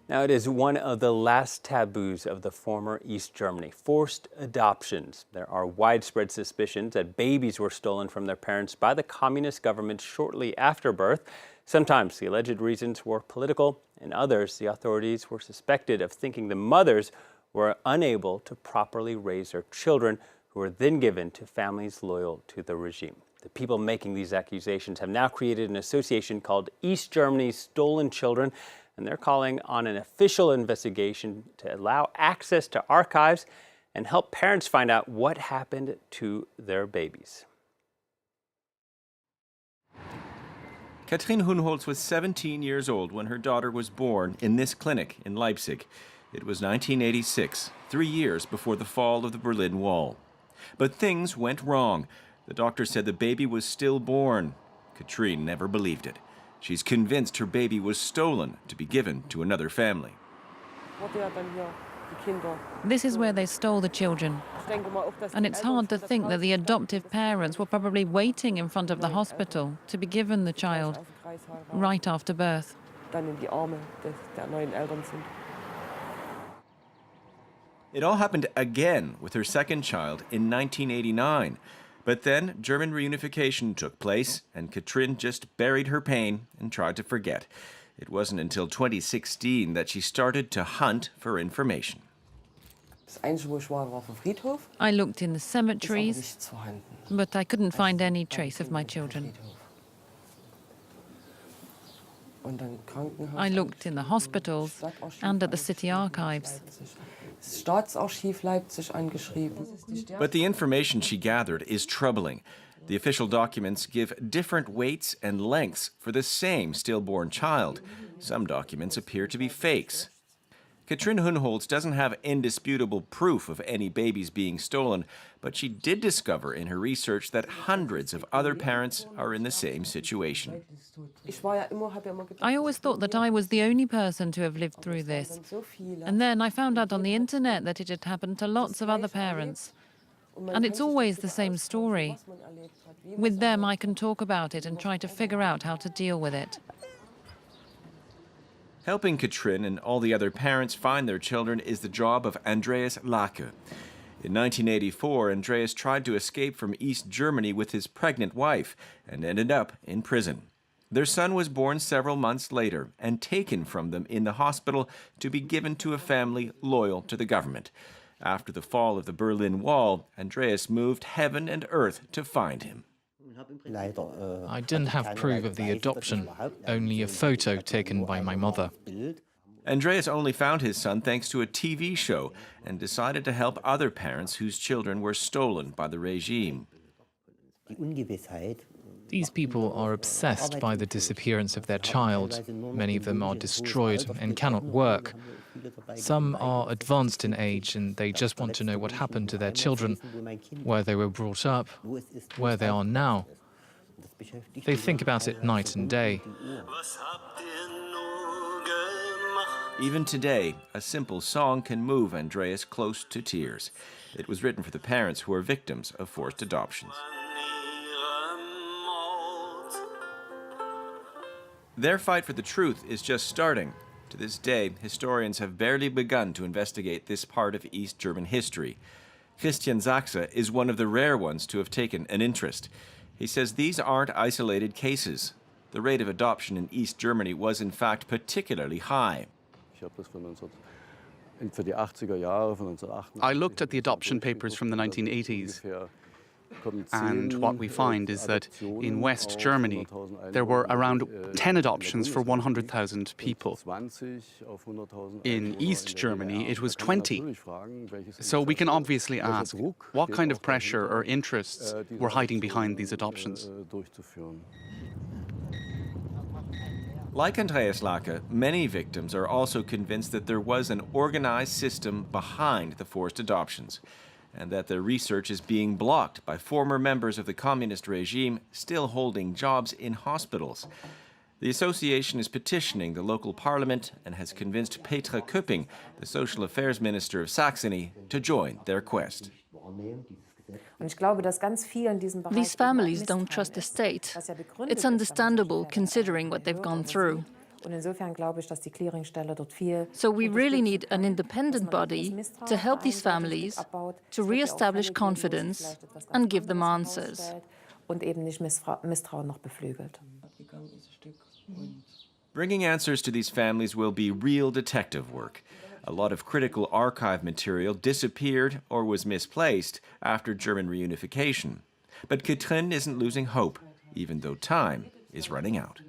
Now, it is one of the last taboos of the former East Germany, forced adoptions. There are widespread suspicions that babies were stolen from their parents by the communist government shortly after birth. Sometimes the alleged reasons were political, and others, the authorities were suspected of thinking the mothers were unable to properly raise their children, who were then given to families loyal to the regime. The people making these accusations have now created an association called East Germany's Stolen Children, and they're calling on an official investigation to allow access to archives and help parents find out what happened to their babies. Katrin Hunholz was 17 years old when her daughter was born in this clinic in Leipzig. It was 1986, 3 years before the fall of the Berlin Wall. But things went wrong. The doctor said the baby was stillborn. Katrin never believed it. She's convinced her baby was stolen to be given to another family. This is where they stole the children. And it's hard to think that the adoptive parents were probably waiting in front of the hospital to be given the child right after birth. It all happened again with her second child in 1989. But then German reunification took place, and Katrin just buried her pain and tried to forget. It wasn't until 2016 that she started to hunt for information. I looked in the cemeteries, but I couldn't find any trace of my children. I looked in the hospitals and at the city archives. But the information she gathered is troubling. The official documents give different weights and lengths for the same stillborn child. Some documents appear to be fakes. Katrin Hunholz doesn't have indisputable proof of any babies being stolen, but she did discover in her research that hundreds of other parents are in the same situation. I always thought that I was the only person to have lived through this. And then I found out on the internet that it had happened to lots of other parents. And it's always the same story. With them, I can talk about it and try to figure out how to deal with it. Helping Katrin and all the other parents find their children is the job of Andreas Lacke. In 1984, Andreas tried to escape from East Germany with his pregnant wife and ended up in prison. Their son was born several months later and taken from them in the hospital to be given to a family loyal to the government. After the fall of the Berlin Wall, Andreas moved heaven and earth to find him. I didn't have proof of the adoption, only a photo taken by my mother. Andreas only found his son thanks to a TV show and decided to help other parents whose children were stolen by the regime. These people are obsessed by the disappearance of their child. Many of them are destroyed and cannot work. Some are advanced in age and they just want to know what happened to their children, where they were brought up, where they are now. They think about it night and day. Even today, a simple song can move Andreas close to tears. It was written for the parents who are victims of forced adoptions. Their fight for the truth is just starting. To this day, historians have barely begun to investigate this part of East German history. Christian Sachse is one of the rare ones to have taken an interest. He says these aren't isolated cases. The rate of adoption in East Germany was in fact particularly high. I looked at the adoption papers from the 1980s, and what we find is that in West Germany there were around 10 adoptions for 100,000 people. In East Germany it was 20. So we can obviously ask, what kind of pressure or interests were hiding behind these adoptions? Like Andreas Lacke, many victims are also convinced that there was an organized system behind the forced adoptions, and that their research is being blocked by former members of the communist regime still holding jobs in hospitals. The association is petitioning the local parliament and has convinced Petra Köpping, the social affairs minister of Saxony, to join their quest. These families don't trust the state. It's understandable considering what they've gone through. So we really need an independent body to help these families to re-establish confidence and give them answers. Bringing answers to these families will be real detective work. A lot of critical archive material disappeared or was misplaced after German reunification. But Katrin isn't losing hope, even though time is running out.